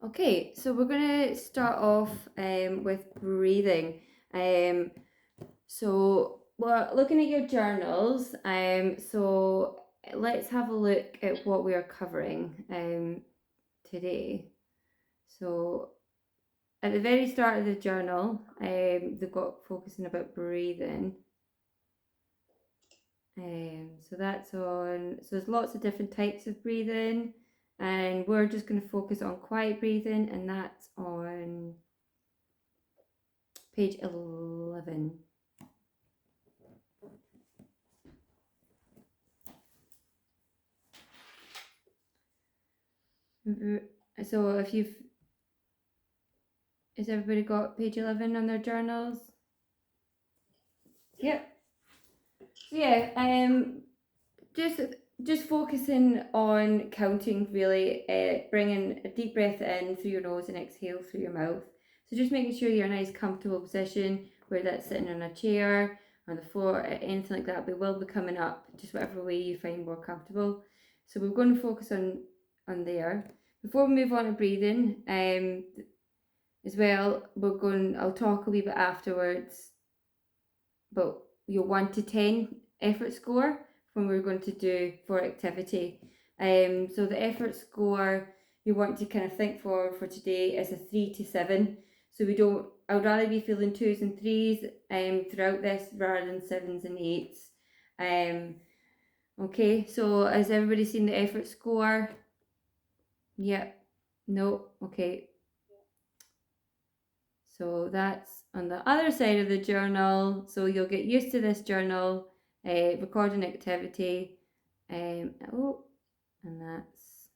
Okay, so we're going to start off with breathing. So we're looking at your journals. So let's have a look at what we are covering today. So at the very start of the journal, they've got focusing about breathing. So that's on. So there's lots of different types of breathing, and we're just going to focus on quiet breathing, and that's on page 11. So if you've, has everybody got page 11 on their journals? Yep. So yeah, just just focusing on counting really, bringing a deep breath in through your nose and exhale through your mouth. So just making sure you're in a nice comfortable position, whether that's sitting on a chair, on the floor, anything like that. We will be coming up, just whatever way you find more comfortable. So we're going to focus on there. Before we move on to breathing, as well, I'll talk a wee bit afterwards about your 1 to 10 effort score when we're going to do for activity. So the effort score you want to kind of think for today is a 3 to 7. So I would rather be feeling 2s and 3s throughout this rather than 7s and 8s. Okay, so has everybody seen the effort score? Yep. No. Okay. So that's on the other side of the journal. So you'll get used to this journal, recording activity. And that's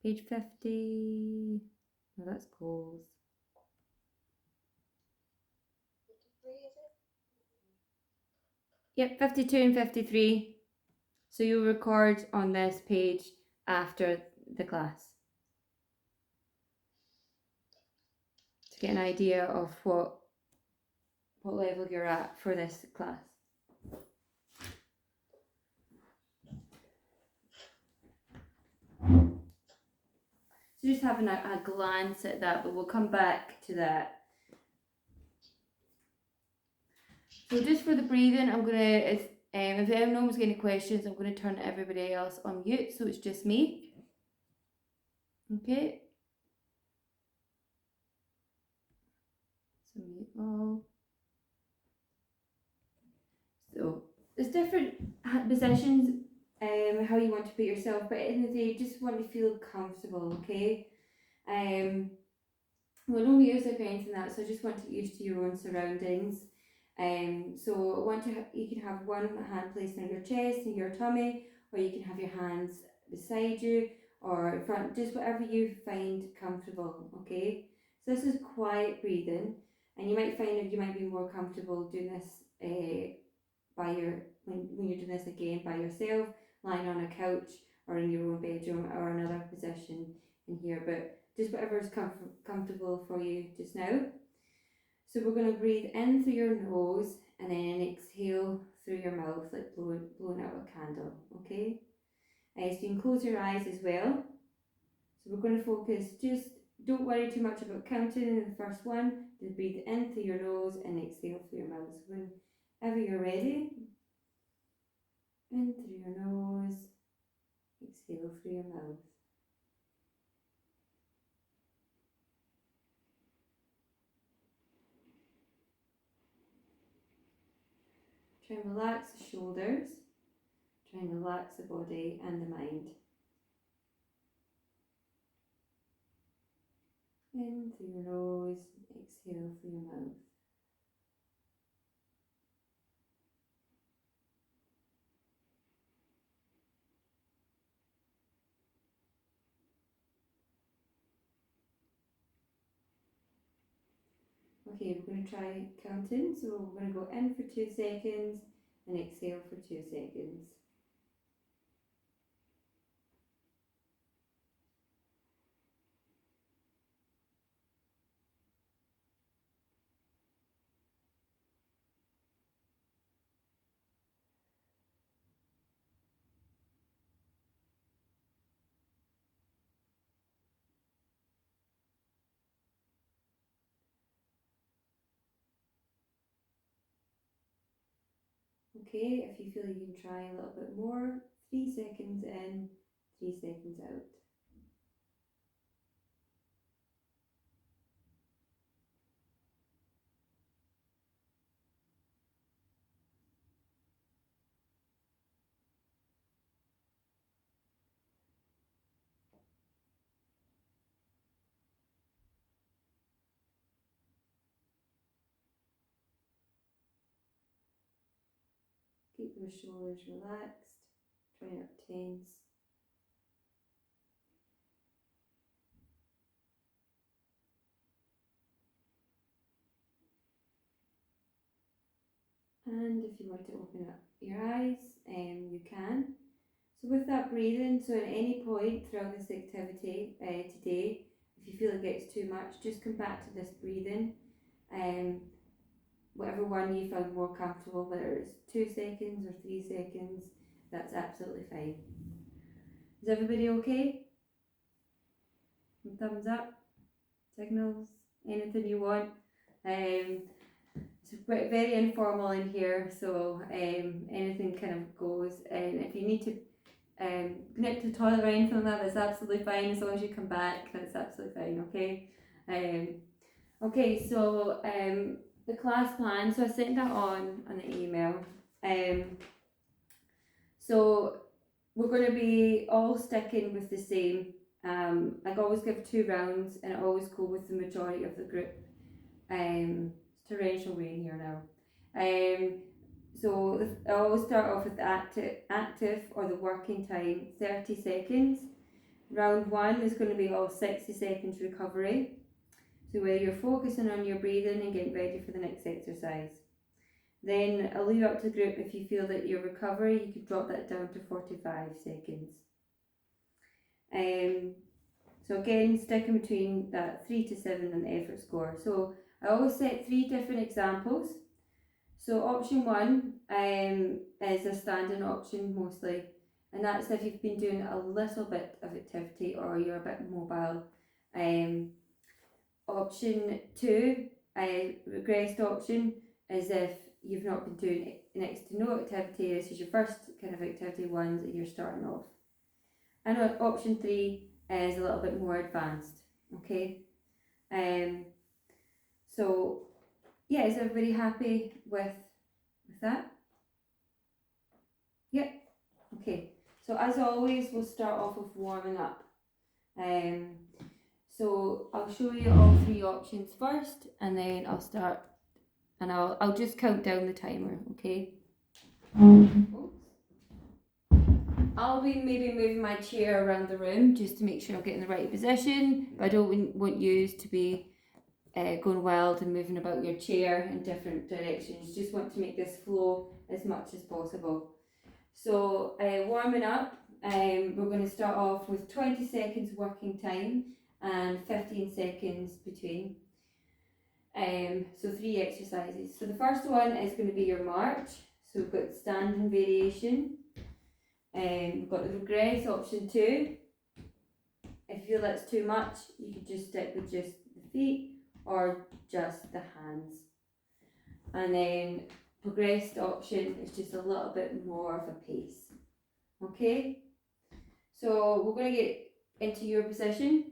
page 50. No, that's goals. Yep, 52 and 53. So you'll record on this page after the class to get an idea of what level you're at for this class. So just having a glance at that, but we'll come back to that. So just for the breathing, I'm gonna, if anyone was getting questions, I'm gonna turn everybody else on mute, so it's just me. Okay. So mute all. So there's different positions, how you want to put yourself, but at the end of the day, just want to feel comfortable. Okay. Well, no music or anything like that, so I just want to get used to your own surroundings. So I want you can have one hand placed on your chest and your tummy, or you can have your hands beside you or in front, just whatever you find comfortable. Okay. So this is quiet breathing, and you might find that you might be more comfortable doing this when you're doing this again by yourself, lying on a couch or in your own bedroom or another position in here, but just whatever is comfortable for you just now. So we're going to breathe in through your nose and then exhale through your mouth, like blowing out a candle. Okay. So you can close your eyes as well. So we're going to focus. Just don't worry too much about counting in the first one. Just breathe in through your nose and exhale through your mouth. So whenever you're ready, in through your nose, exhale through your mouth. Try and relax the shoulders. Try and relax the body and the mind. In through your nose, exhale through your mouth. Okay, we're going to try counting. So we're going to go in for 2 seconds and exhale for 2 seconds. Okay, if you feel you can try a little bit more, 3 seconds in, 3 seconds out. Keep your shoulders relaxed, try not to tense. And if you want to open up your eyes, you can. So with that breathing, so at any point throughout this activity today, if you feel it gets too much, just come back to this breathing. Whatever one you find more comfortable, whether it's 2 seconds or 3 seconds, that's absolutely fine. Is everybody okay? Thumbs up, signals, anything you want. It's very informal in here, so anything kind of goes. And if you need to nip to the toilet or anything like that, that's absolutely fine. As long as you come back, that's absolutely fine. Okay. Okay. So the class plan. So I sent that on the email. So we're going to be all sticking with the same. I always give 2 rounds, and I always go with the majority of the group. It's torrential rain here now. So I always start off with the active or the working time, 30 seconds. Round 1 is going to be all 60 seconds recovery. So where you're focusing on your breathing and getting ready for the next exercise. Then I'll leave it up to the group. If you feel that your recovery, you could drop that down to 45 seconds. So again, sticking between that 3 to 7 on the effort score. So I always set 3 different examples. So option 1 is a standing option mostly, and that's if you've been doing a little bit of activity or you're a bit mobile. Option 2, regressed option, is if you've not been doing next to no activity. This is your first kind of activity ones that you're starting off. And option 3 is a little bit more advanced. Okay. So yeah, is everybody happy with that? Yep. Okay. So as always, we'll start off with warming up. So I'll show you all 3 options first, and then I'll start, and I'll just count down the timer. Okay. I'll be maybe moving my chair around the room just to make sure I'm getting the right position, but I don't want you to be going wild and moving about your chair in different directions. Just want to make this flow as much as possible. So warming up, we're going to start off with 20 seconds working time and 15 seconds between. So 3 exercises. So the first one is going to be your march. So we've got standing variation. We've got the regress option 2. If you feel that's too much, you could just stick with just the feet or just the hands. And then progressed option is just a little bit more of a pace. Okay, so we're going to get into your position.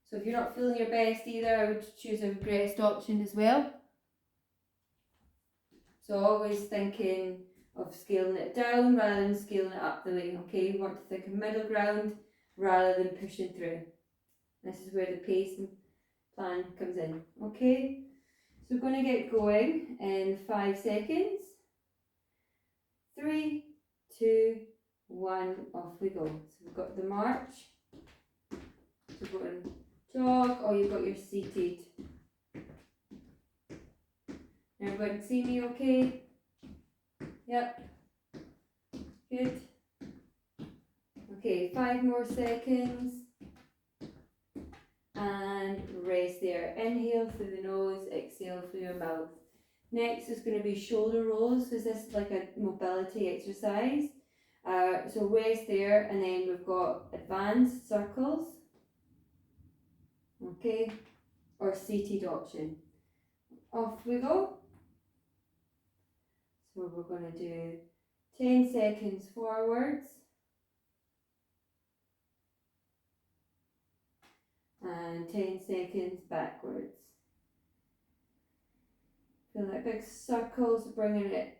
So if you're not feeling your best either, I would choose a regressed option as well. So always thinking of scaling it down rather than scaling it up the way. Okay, you want to think of middle ground rather than pushing through. This is where the pacing plan comes in. Okay, so we're going to get going in 5 seconds. 3, 2, 1, off we go. So we've got the march. So we've got a jog, or you've got your seated. Everyone see me okay? Yep. Good. Okay, 5 more seconds. And rest there. Inhale through the nose, exhale through your mouth. Next is going to be shoulder rolls. So this is like a mobility exercise. So rest there, and then we've got advanced circles. Okay, or seated option. Off we go. So we're going to do 10 seconds forwards and 10 seconds backwards. Feel like big circles, bringing it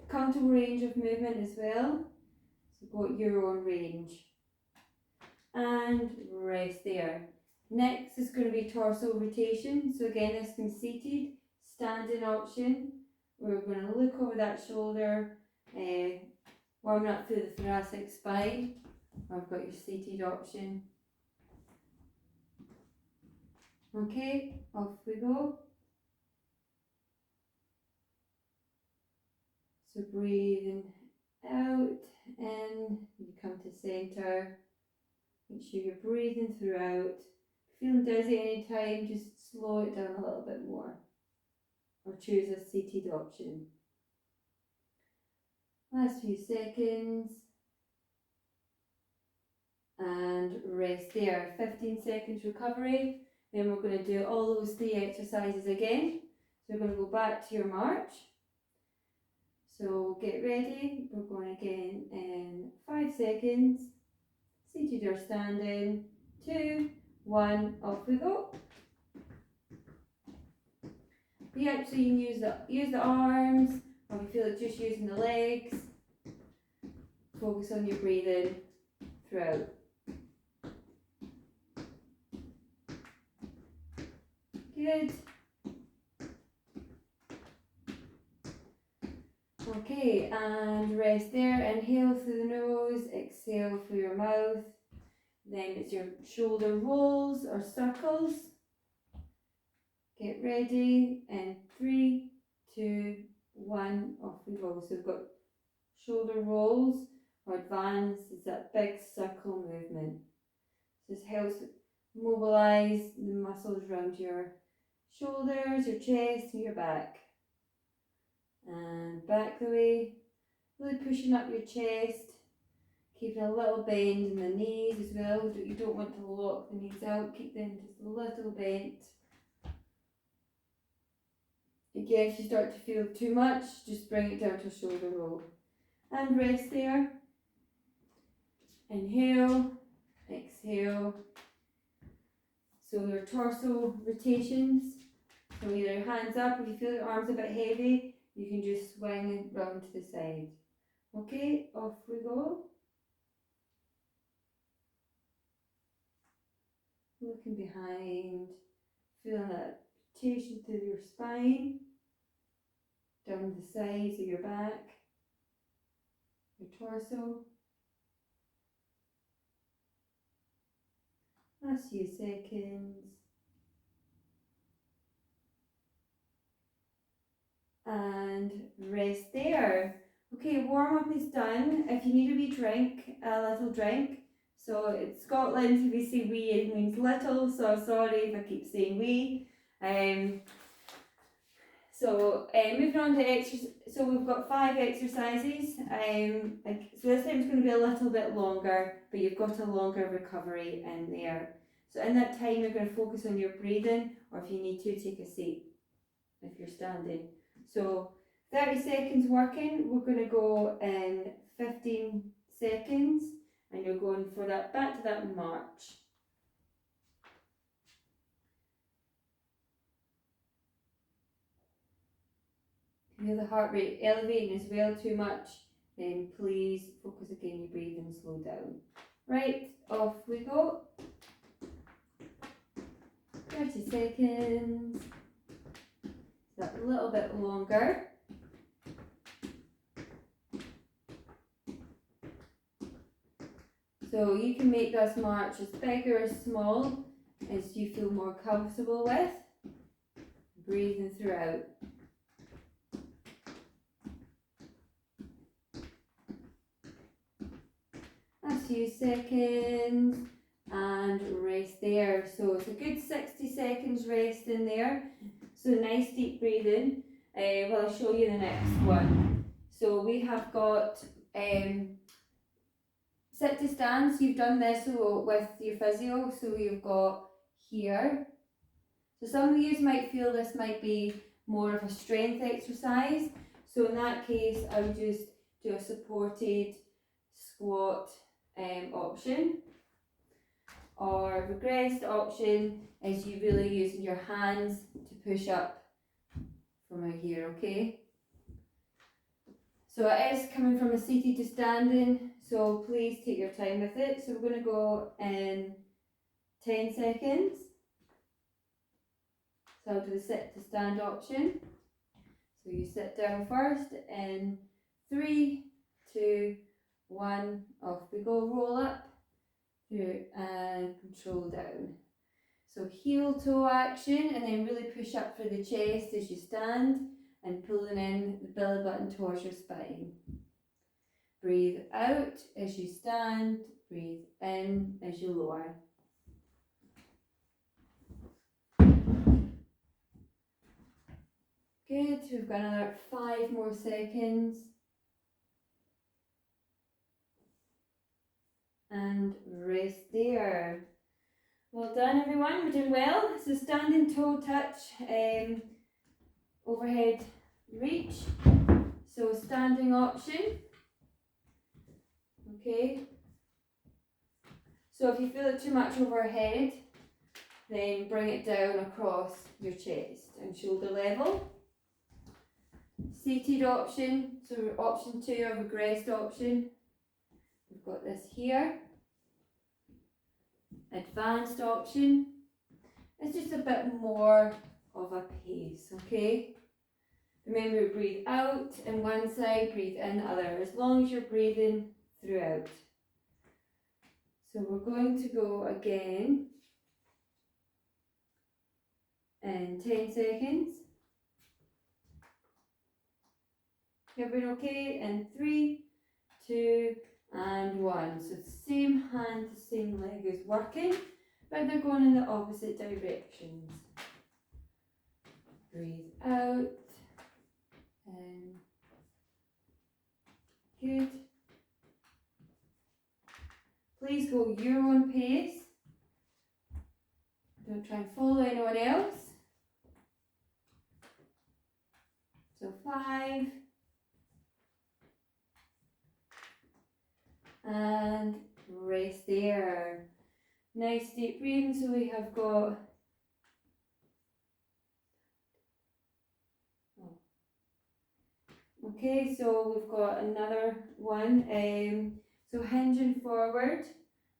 comfortable range of movement as well. So go at your own range. And rest there. Next is going to be torso rotation. So again, this can be seated, standing option. We're going to look over that shoulder, warming up through the thoracic spine. I've got your seated option. Okay, off we go. So breathing out, in, you come to centre. Make sure you're breathing throughout. If you're feeling dizzy anytime, just slow it down a little bit more. Or choose a seated option. Last few seconds. And rest there. 15 seconds recovery. Then we're going to do all those 3 exercises again. So we're going to go back to your march. So get ready. We're going again in 5 seconds. Seated or standing. 2, 1, off we go. Yeah, so you can use the arms, or if you feel like just using the legs. Focus on your breathing throughout. Good. Okay, and rest there. Inhale through the nose, exhale through your mouth. Then it's your shoulder rolls or circles. Get ready, and 3, 2, 1, off we go. So we've got shoulder rolls or advance, it's that big circle movement. This helps mobilise the muscles around your shoulders, your chest and your back. And back the way, really pushing up your chest, keeping a little bend in the knees as well. You don't want to lock the knees out, keep them just a little bent. Again, if you start to feel too much, just bring it down to a shoulder roll. And rest there. Inhale, exhale. So your torso rotations. So either hands up, if you feel your arms a bit heavy, you can just swing round to the side. Okay, off we go. Looking behind, feeling that rotation through your spine, down the sides of your back, your torso. Last few seconds. And rest there. Okay, warm up is done. If you need a wee drink, a little drink. So in Scotland, if we say wee, it means little, so sorry if I keep saying wee. Moving on to exercise. So we've got 5 exercises. So this time it's going to be a little bit longer, but you've got a longer recovery in there. So in that time, you're going to focus on your breathing, or if you need to, take a seat if you're standing. So 30 seconds working, we're going to go in 15 seconds, and you're going for that, back to that march. If you feel the heart rate elevating as well too much, then please focus again your breathing, slow down. Right, off we go. 30 seconds. That a little bit longer. So you can make this march as big or as small as you feel more comfortable with. Breathing throughout. A few seconds and rest there. So it's a good 60 seconds rest in there. So nice deep breathing. I'll show you the next one. So we have got sit to stand. So you've done this with your physio. So you've got here. So some of you might feel this might be more of a strength exercise. So in that case, I would just do a supported squat option, or regressed option is you really using your hands to push up from out here, okay? So it is coming from a seated to standing, so please take your time with it. So we're going to go in 10 seconds. So I'll do the sit to stand option. So you sit down first in 3, 2, 1, off we go, roll up, through and control down. So heel toe action, and then really push up through the chest as you stand and pulling in the belly button towards your spine. Breathe out as you stand, breathe in as you lower. Good, we've got another 5 more seconds. And rest there. Well done everyone, we're doing well. So standing toe touch, overhead reach. So standing option. Okay. So if you feel it too much overhead, then bring it down across your chest and shoulder level. Seated option, so option 2 or regressed option. We've got this here. Advanced option. It's just a bit more of a pace, okay? Remember, breathe out in one side, breathe in the other, as long as you're breathing throughout. So we're going to go again in 10 seconds. Everyone okay? In 3, 2, and 1. So same hand, same leg is working, but they're going in the opposite directions. Breathe out. And good. Please go your own pace. Don't try and follow anyone else. So 5. And rest there. Nice deep breathing. So we have got okay, so we've got another one. So hinging forward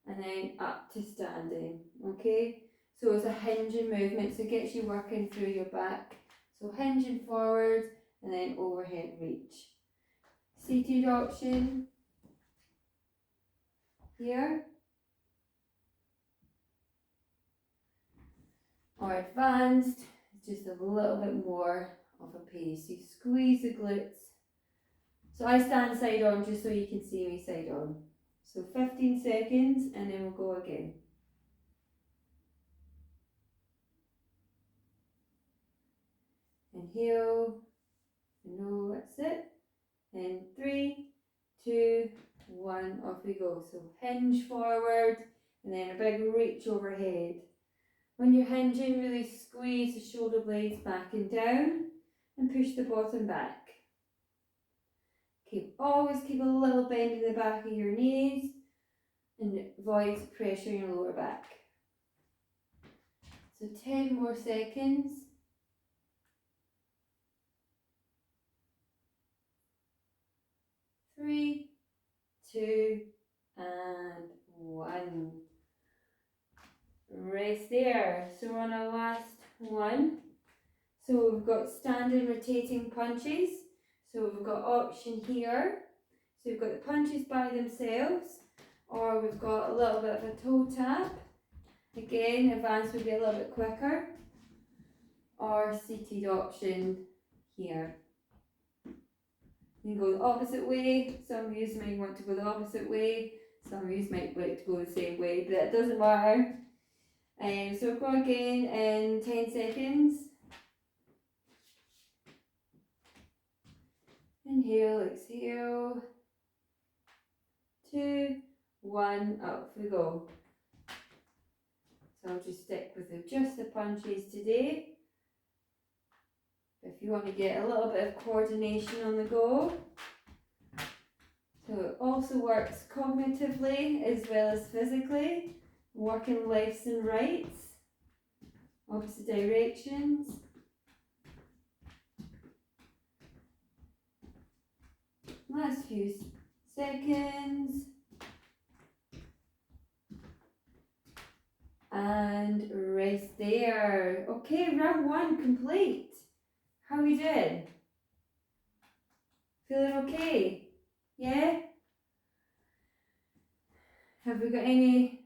and then up to standing. Okay, so it's a hinging movement, so it gets you working through your back. So hinging forward and then overhead reach. Seated option here, or advanced, just a little bit more of a pace. You squeeze the glutes. So I stand side on just so you can see me side on. So 15 seconds and then we'll go again. Inhale, no, that's it. And 3, 2, 1, off we go. So hinge forward and then a big reach overhead. When you're hinging, really squeeze the shoulder blades back and down and push the bottom back. Always keep a little bend in the back of your knees and avoid pressure in your lower back. So 10 more seconds. 3, 2, and 1. Rest there. So we're on our last one. So we've got standing rotating punches. So we've got option here. So we've got the punches by themselves, or we've got a little bit of a toe tap. Again, advanced would be a little bit quicker. Or seated option here. You can go the opposite way. Some of you might want to go the opposite way. Some of you might like to go the same way, but it doesn't matter. So we'll go again in 10 seconds. Inhale, exhale. 2, 1, up we go. So I'll just stick with just the punches today. if you want to get a little bit of coordination on the go. So it also works cognitively as well as physically, working lefts and rights, opposite directions. Last few seconds. And rest there. Okay, round one complete. How are we doing? Feeling okay? Yeah? Have we got any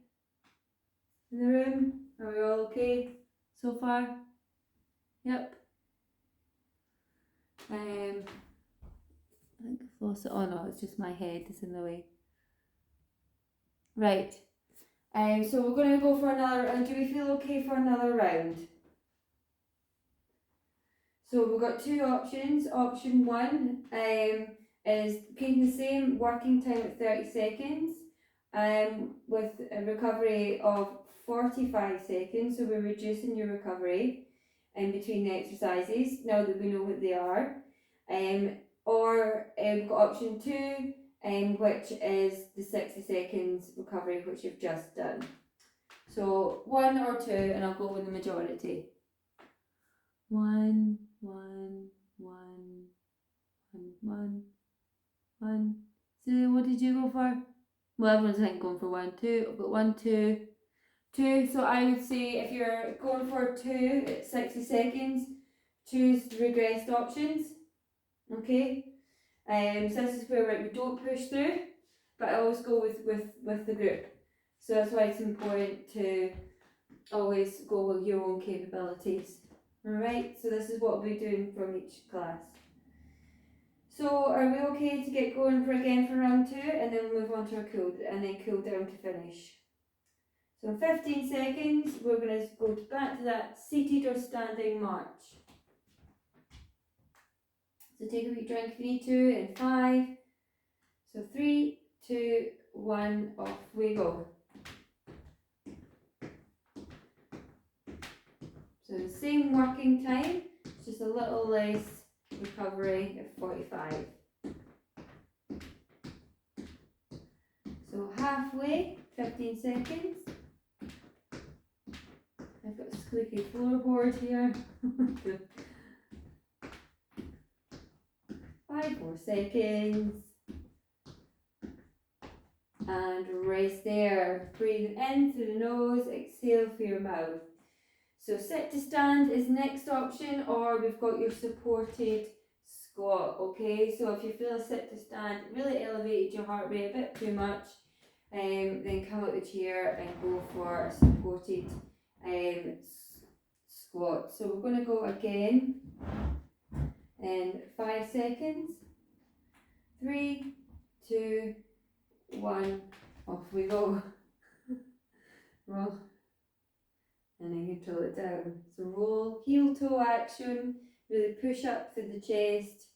in the room? Are we all okay so far? Yep. I think I've lost it. Oh no, it's just my head that's in the way. Right. So we're going to go for another. Do we feel okay for another round? So we've got two options. Option one is keeping the same working time at 30 seconds with a recovery of 45 seconds. So we're reducing your recovery in between the exercises now that we know what they are. Or we've got option two, which is the 60 seconds recovery, which you've just done. So one or two, and I'll go with the majority. One. So what did you go for? Well, everyone's I think going for 1, 2. I've got 1, 2, 2. So I would say if you're going for 2 at 60 seconds, choose the regressed options. Okay. So this is where we don't push through, but I always go with the group. So that's why it's important to always go with your own capabilities. Alright, so this is what we'll be doing from each class. So are we okay to get going again for round 2 and then we'll move on to our cool and then cool down to finish. So in 15 seconds we're going to go back to that seated or standing march. So take a wee drink if you need to in 5. So 3, 2, 1, off we go. So the same working time, just a little less recovery at 45. So halfway, 15 seconds. I've got a squeaky floorboard here. 5 more seconds. And rest there. Breathe in through the nose, exhale through your mouth. So sit to stand is next option, or we've got your supported squat. Okay, so if you feel a sit to stand really elevated your heart rate a bit too much, then come out the chair and go for a supported squat. So we're going to go again in 5 seconds. 3, 2, 1, off we go. Roll. And then control it down. So roll, heel toe action, really push up through the chest,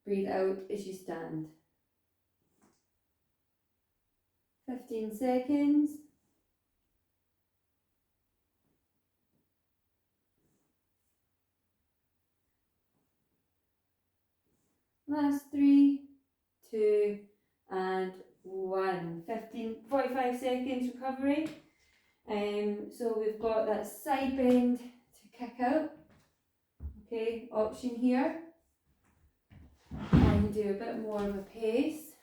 breathe out as you stand. 15 seconds. Last 3, 2, and 1. 45 seconds recovery. So we've got that side bend to kick out. Okay, option here. And do a bit more of a pace.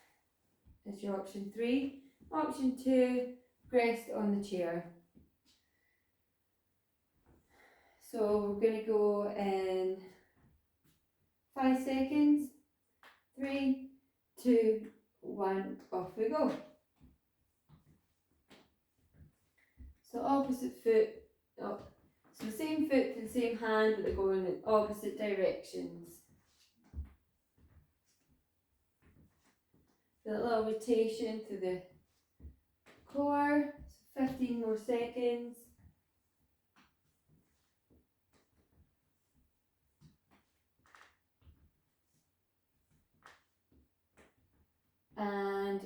Is your option 3. Option 2, rest on the chair. So we're going to go in 5 seconds. 3, 2, 1, off we go. So opposite foot up. So the same foot to the same hand, but they're going in opposite directions. Feel a little rotation through the core. So 15 more seconds. And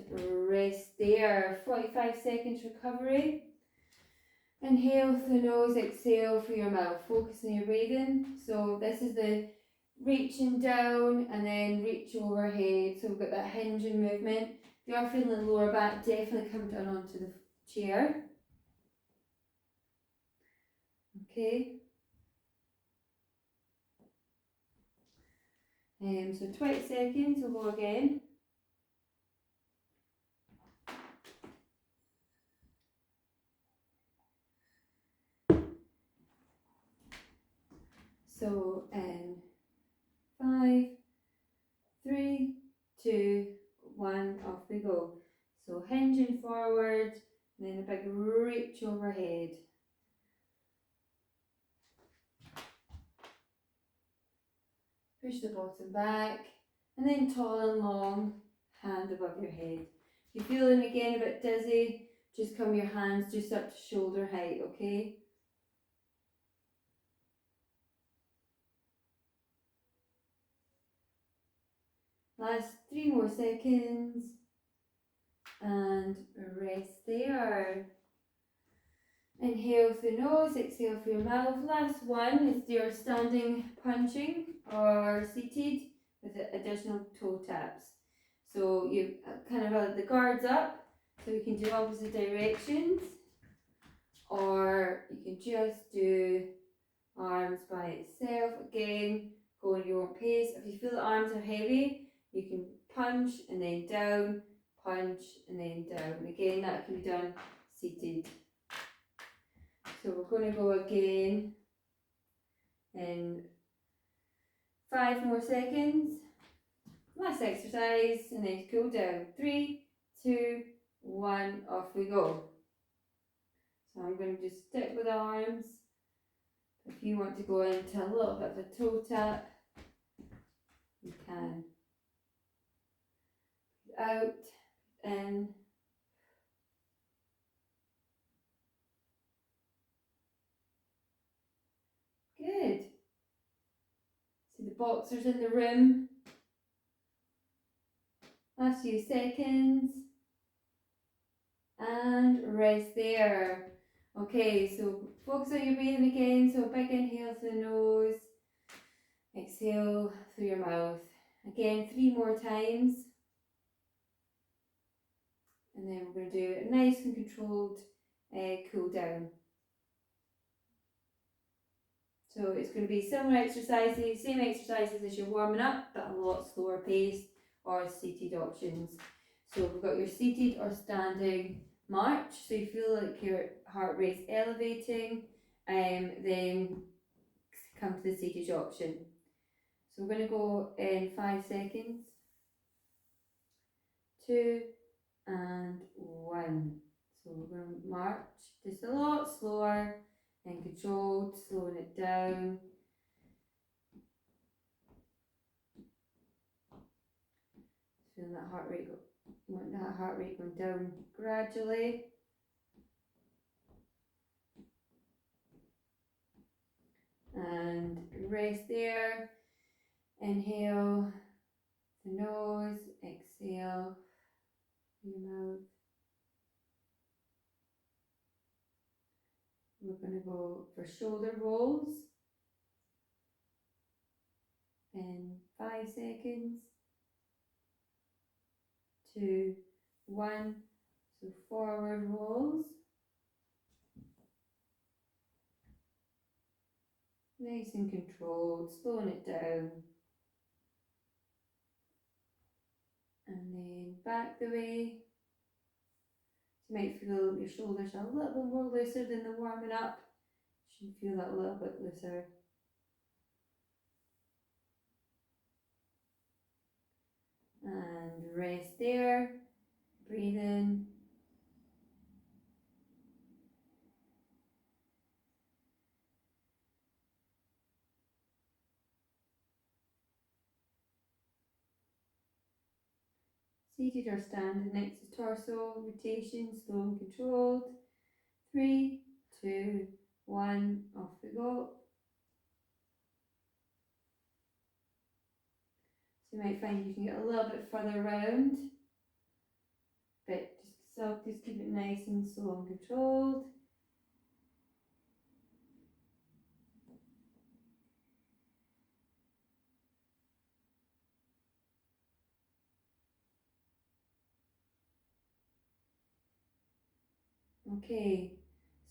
rest there. 45 seconds recovery. Inhale through the nose, exhale through your mouth. Focus on your breathing. So this is the reaching down and then reach overhead. So we've got that hinging movement. If you are feeling the lower back, definitely come down onto the chair. Okay. So 20 seconds, we'll go again. So 5, 3, 2, 1, off we go. So hinging forward, and then a big reach overhead. Push the bottom back, and then tall and long, hand above your head. If you're feeling again a bit dizzy, just come your hands just up to shoulder height, okay? Last 3 more seconds, and rest there. Inhale through the nose, exhale through your mouth. Last one is your standing punching or seated with additional toe taps. So you kind of have the guards up, so you can do opposite directions, or you can just do arms by itself. Again, go at your own pace. If you feel the arms are heavy, you can punch and then down, punch and then down. Again, that can be done seated. So we're going to go again in 5 more seconds. Last exercise, and then cool down. 3, 2, 1, off we go. So I'm going to just stick with the arms. If you want to go into a little bit of a toe tap, you can. Out, in. Good. See the boxers in the room. Last few seconds. And rest there. Okay, so focus on your breathing again. So big inhale through the nose. Exhale through your mouth. Again, 3 more times. And then we're going to do a nice and controlled cool down. So it's going to be similar exercises, same exercises as you're warming up, but a lot slower paced, or seated options. So we've got your seated or standing march, so you feel like your heart rate's elevating, then come to the seated option. So we're going to go in 5 seconds, 2 and 1. So we're going to march just a lot slower and controlled, slowing it down. Feeling that heart rate you want that heart rate going down gradually. And rest there. Inhale the nose, exhale through your mouth. We're going to go for shoulder rolls in 5 seconds, 2, 1. So forward rolls. Nice and controlled, slowing it down. And then back the way. You might feel your shoulders are a little bit more looser than the warming up. You should feel that a little bit looser. And rest there. Breathe in. Seated or standing next to torso, rotation, slow and controlled. 3, 2, 1, off we go. So you might find you can get a little bit further round, but just keep it nice and slow and controlled. Okay,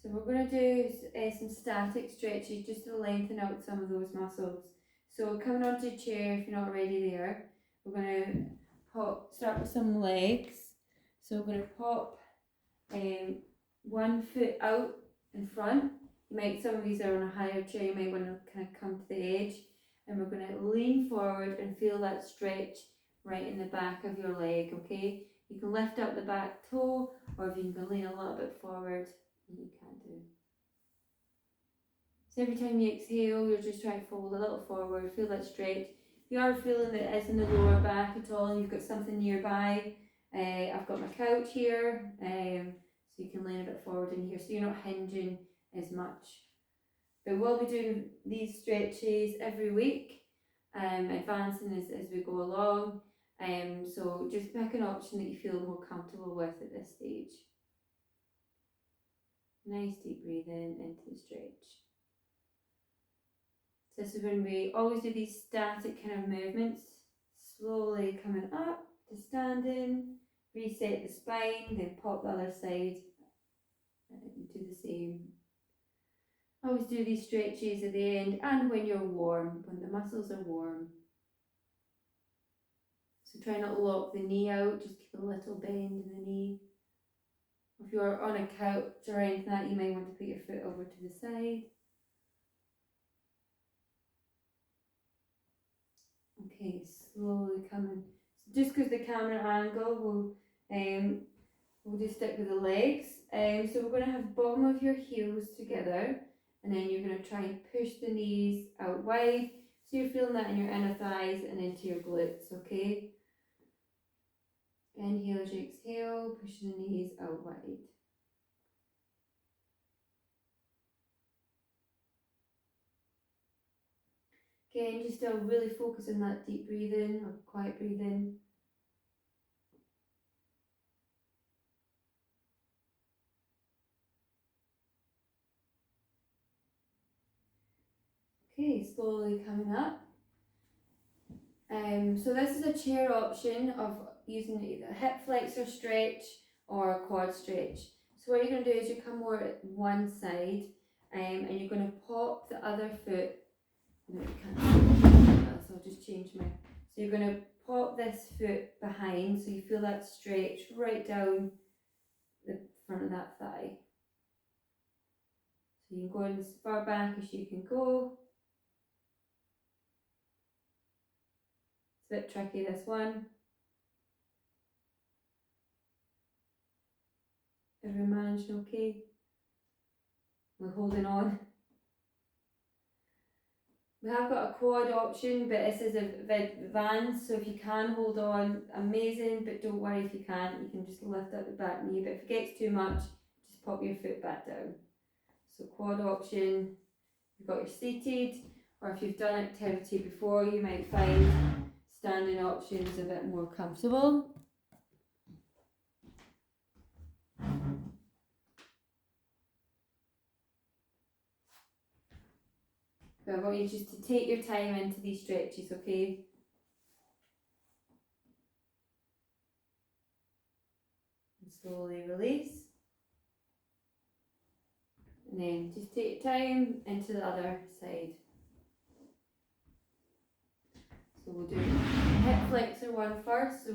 so we're going to do some static stretches just to lengthen out some of those muscles. So coming onto a chair if you're not already there, we're going to start with some legs. So we're going to pop one foot out in front. You might, some of these are on a higher chair, you might want to kind of come to the edge. And we're going to lean forward and feel that stretch right in the back of your leg, okay? You can lift up the back toe, or if you can lean a little bit forward, you can do. So every time you exhale, you're just trying to fold a little forward, feel that stretch. If you are feeling that it's in the lower back at all and you've got something nearby, I've got my couch here, so you can lean a bit forward in here so you're not hinging as much. But we'll be doing these stretches every week, advancing as we go along. So just pick an option that you feel more comfortable with at this stage. Nice deep breathing into the stretch. So this is when we always do these static kind of movements, slowly coming up to standing, reset the spine, then pop the other side and do the same. Always do these stretches at the end and when you're warm, when the muscles are warm. So try not to lock the knee out, just keep a little bend in the knee. If you're on a couch or anything like that, you might want to put your foot over to the side. Okay, slowly coming. So just because the camera angle, we'll just stick with the legs. So we're going to have bottom of your heels together, and then you're going to try and push the knees out wide. So you're feeling that in your inner thighs and into your glutes, okay? Inhale as you exhale, pushing the knees out wide. Again, just still really focus on that deep breathing or quiet breathing. Okay, slowly coming up. So this is a chair option of using either hip flexor stretch or a quad stretch. So what you're going to do is you come more at one side, and you're going to pop the other foot. No, you can't see that, so I'll just change my. So you're going to pop this foot behind, so you feel that stretch right down the front of that thigh. So you can go in as far back as you can go. It's a bit tricky, this one. Everyone managing okay? We're holding on. We have got a quad option, but this is advanced, so if you can hold on, amazing, but don't worry if you can't, you can just lift up the back knee, but if it gets too much, just pop your foot back down. So quad option, you've got your seated, or if you've done activity before, you might find standing options a bit more comfortable. But I want you just to take your time into these stretches, okay? And slowly release. And then just take your time into the other side. So we'll do hip flexor one first, so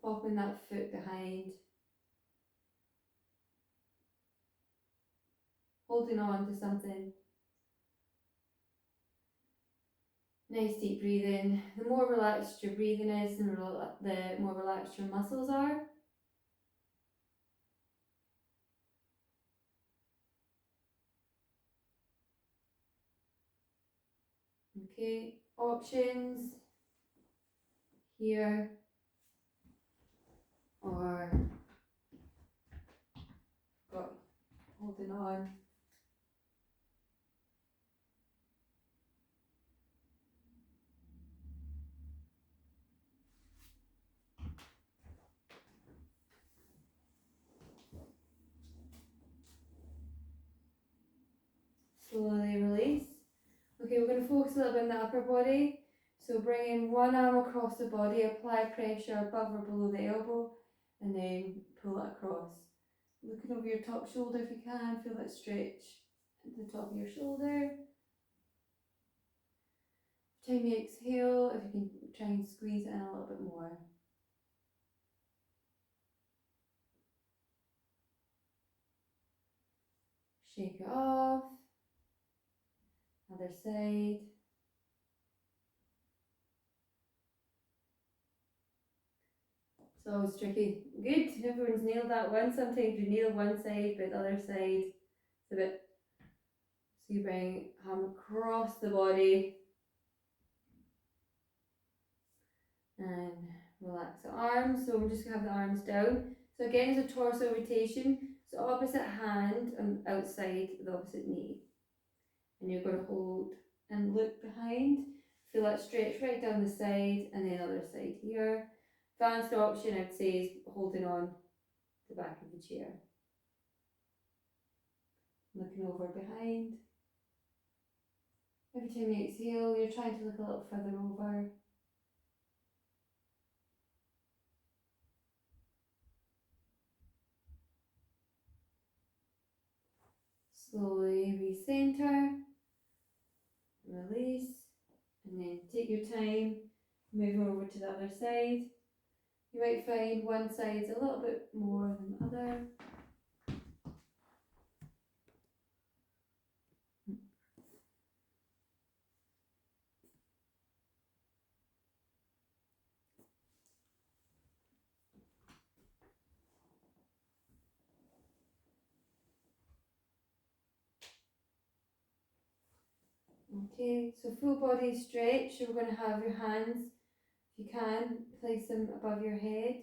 popping that foot behind. Holding on to something. Nice deep breathing. The more relaxed your breathing is, the more relaxed your muscles are. Okay, options here, or got holding on. Slowly release. Okay, we're going to focus a little bit on the upper body. So bringing one arm across the body, apply pressure above or below the elbow, and then pull it across. Looking over your top shoulder if you can, feel that stretch at the top of your shoulder. Every time you exhale, if you can try and squeeze it in a little bit more. Shake it off. Other side. It's always tricky. Good, everyone's nailed that one. Sometimes you nail one side, but the other side it's a bit. So you bring arm across the body and relax the arms. So we're just gonna have the arms down. So again, it's a torso rotation. So opposite hand and outside the opposite knee. And you're going to hold and look behind. Feel that stretch right down the side and then other side here. Advanced option I'd say is holding on the back of the chair. Looking over behind. Every time you exhale, you're trying to look a little further over. Slowly recenter, release, and then take your time, moving over to the other side. You might find one side's a little bit more than the other. Okay, so full body stretch. So we're going to have your hands, if you can, place them above your head.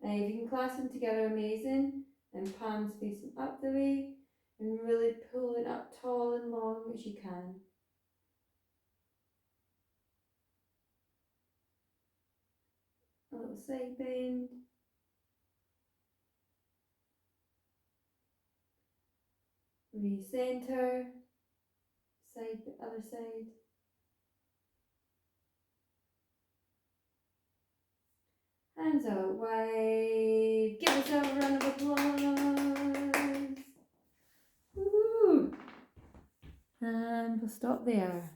If you can clasp them together, amazing. And palms facing up the way. And really pulling up tall and long as you can. A little side bend. Recenter. Side, other side. Hands out wide. Give yourself a round of applause. Woo! And we'll stop there.